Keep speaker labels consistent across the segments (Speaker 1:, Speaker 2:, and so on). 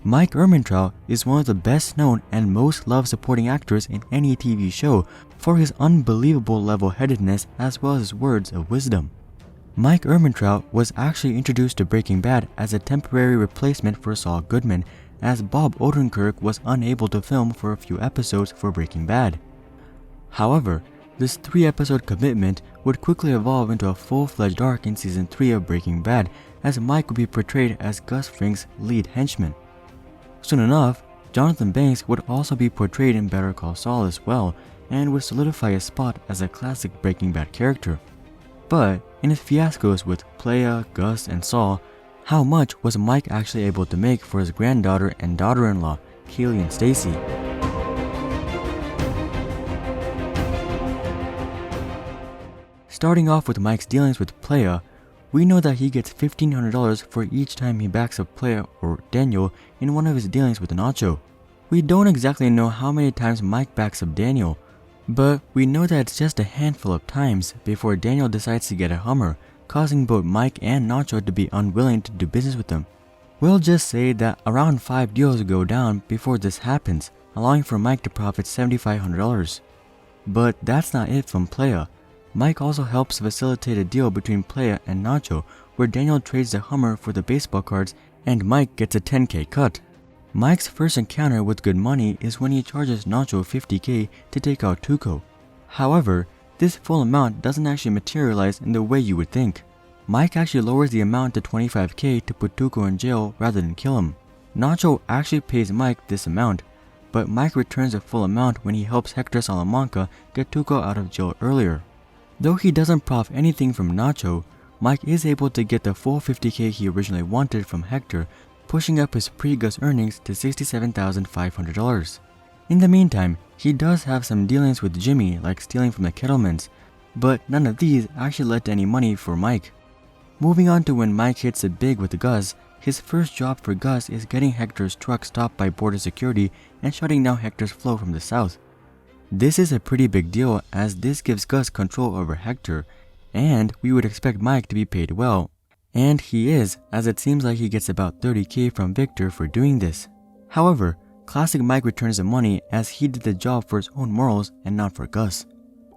Speaker 1: Mike Ehrmantraut is one of the best known and most loved supporting actors in any TV show for his unbelievable level-headedness as well as his words of wisdom. Mike Ehrmantraut was actually introduced to Breaking Bad as a temporary replacement for Saul Goodman, as Bob Odenkirk was unable to film for a few episodes for Breaking Bad. However, this 3-episode commitment would quickly evolve into a full-fledged arc in Season 3 of Breaking Bad, as Mike would be portrayed as Gus Fring's lead henchman. Soon enough, Jonathan Banks would also be portrayed in Better Call Saul as well, and would solidify his spot as a classic Breaking Bad character. But in his fiascos with Playa, Gus, and Saul, how much was Mike actually able to make for his granddaughter and daughter-in-law, Kaylee and Stacy? Starting off with Mike's dealings with Playa, we know that he gets $1,500 for each time he backs up Playa or Daniel in one of his dealings with Nacho. We don't exactly know how many times Mike backs up Daniel, but we know that it's just a handful of times before Daniel decides to get a Hummer, causing both Mike and Nacho to be unwilling to do business with him. We'll just say that around 5 deals go down before this happens, allowing for Mike to profit $7,500. But that's not it from Playa. Mike also helps facilitate a deal between Playa and Nacho where Daniel trades the Hummer for the baseball cards and Mike gets a $10,000 cut. Mike's first encounter with Good Money is when he charges Nacho $50,000 to take out Tuco. However, this full amount doesn't actually materialize in the way you would think. Mike actually lowers the amount to $25,000 to put Tuco in jail rather than kill him. Nacho actually pays Mike this amount, but Mike returns the full amount when he helps Hector Salamanca get Tuco out of jail earlier. Though he doesn't profit anything from Nacho, Mike is able to get the full $50,000 he originally wanted from Hector, pushing up his pre-Gus earnings to $67,500. In the meantime, he does have some dealings with Jimmy, like stealing from the Kettlemans, but none of these actually led to any money for Mike. Moving on to when Mike hits it big with Gus, his first job for Gus is getting Hector's truck stopped by border security and shutting down Hector's flow from the south. This is a pretty big deal as this gives Gus control over Hector, and we would expect Mike to be paid well. And he is, as it seems like he gets about $30,000 from Victor for doing this. However, classic Mike returns the money as he did the job for his own morals and not for Gus.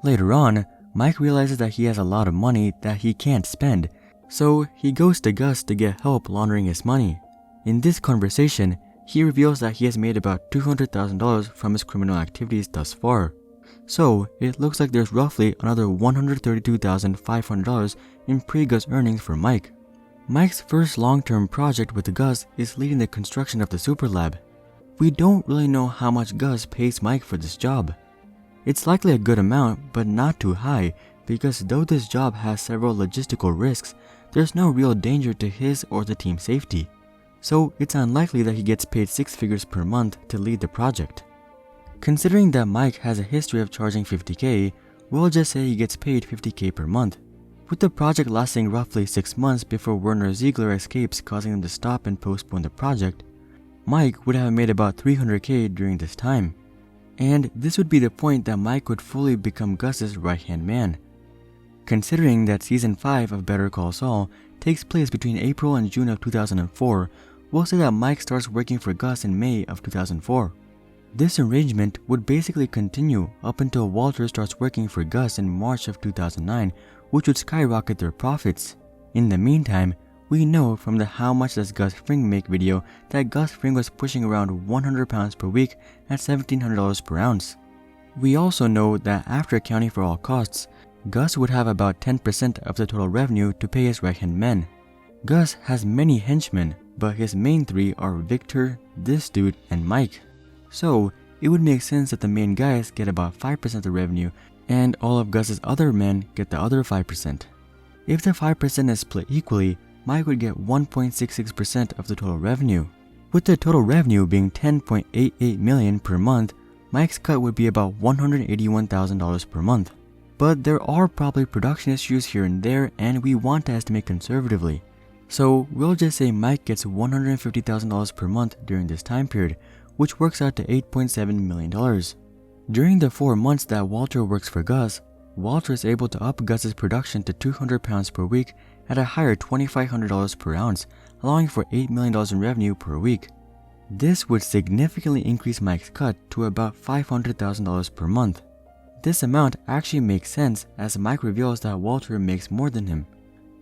Speaker 1: Later on, Mike realizes that he has a lot of money that he can't spend, so he goes to Gus to get help laundering his money. In this conversation, he reveals that he has made about $200,000 from his criminal activities thus far. So, it looks like there's roughly another $132,500 in pre-Gus earnings for Mike. Mike's first long-term project with Gus is leading the construction of the Superlab. We don't really know how much Gus pays Mike for this job. It's likely a good amount, but not too high, because though this job has several logistical risks, there's no real danger to his or the team's safety. So it's unlikely that he gets paid 6 figures per month to lead the project. Considering that Mike has a history of charging $50,000, we'll just say he gets paid $50,000 per month. With the project lasting roughly 6 months before Werner Ziegler escapes, causing him to stop and postpone the project, Mike would have made about $300,000 during this time. And this would be the point that Mike would fully become Gus's right-hand man. Considering that Season 5 of Better Call Saul takes place between April and June of 2004, we'll say that Mike starts working for Gus in May of 2004. This arrangement would basically continue up until Walter starts working for Gus in March of 2009, which would skyrocket their profits. In the meantime, we know from the How Much Does Gus Fring Make video that Gus Fring was pushing around 100 pounds per week at $1,700 per ounce. We also know that after accounting for all costs, Gus would have about 10% of the total revenue to pay his right-hand men. Gus has many henchmen, but his main 3 are Victor, this dude, and Mike. So, it would make sense that the main guys get about 5% of the revenue, and all of Gus's other men get the other 5%. If the 5% is split equally, Mike would get 1.66% of the total revenue. With the total revenue being $10.88 million per month, Mike's cut would be about $181,000 per month. But there are probably production issues here and there, and we want to estimate conservatively. So we'll just say Mike gets $150,000 per month during this time period, which works out to $8.7 million. During the 4 months that Walter works for Gus, Walter is able to up Gus's production to 200 pounds per week at a higher $2,500 per ounce, allowing for $8 million in revenue per week. This would significantly increase Mike's cut to about $500,000 per month. This amount actually makes sense as Mike reveals that Walter makes more than him.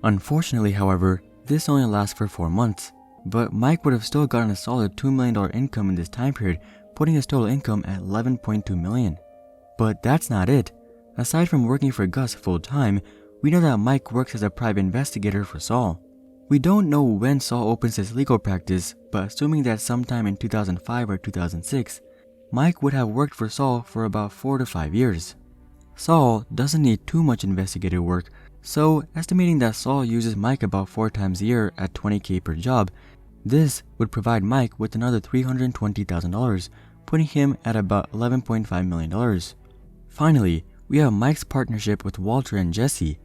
Speaker 1: Unfortunately, however, this only lasts for 4 months, but Mike would have still gotten a solid $2 million income in this time period, putting his total income at $11.2 million. But that's not it. Aside from working for Gus full-time, we know that Mike works as a private investigator for Saul. We don't know when Saul opens his legal practice, but assuming that sometime in 2005 or 2006, Mike would have worked for Saul for about 4 to 5 years. Saul doesn't need too much investigative work, so estimating that Saul uses Mike about 4 times a year at $20,000 per job, this would provide Mike with another $320,000, putting him at about $11.5 million. Finally, we have Mike's partnership with Walter and Jesse.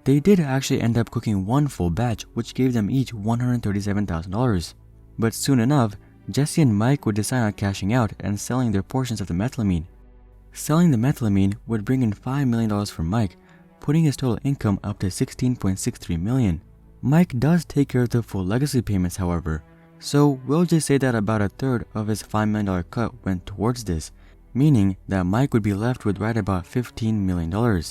Speaker 1: They did actually end up cooking one full batch, which gave them each $137,000. But soon enough, Jesse and Mike would decide on cashing out and selling their portions of the methylamine. Selling the methylamine would bring in $5 million for Mike, putting his total income up to $16.63 million. Mike does take care of the full legacy payments, however, so we'll just say that about a third of his $5 million cut went towards this, meaning that Mike would be left with right about $15 million.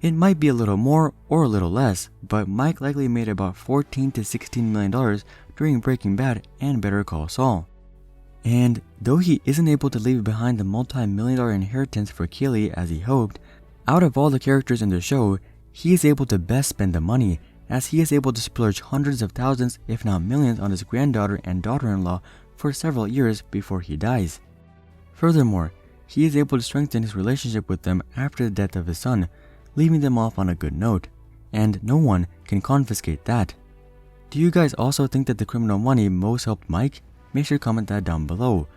Speaker 1: It might be a little more or a little less, but Mike likely made about $14 to $16 million during Breaking Bad and Better Call Saul. And though he isn't able to leave behind the multi-million-dollar inheritance for Kaylee as he hoped, out of all the characters in the show, he is able to best spend the money, as he is able to splurge hundreds of thousands if not millions on his granddaughter and daughter-in-law for several years before he dies. Furthermore, he is able to strengthen his relationship with them after the death of his son, leaving them off on a good note, and no one can confiscate that. Do you guys also think that the criminal money most helped Mike? Make sure to comment that down below.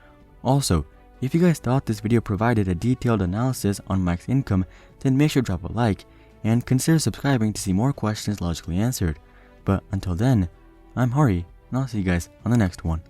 Speaker 1: Also, if you guys thought this video provided a detailed analysis on Mike's income, then make sure to drop a like, and consider subscribing to see more questions logically answered. But until then, I'm Hari, and I'll see you guys on the next one.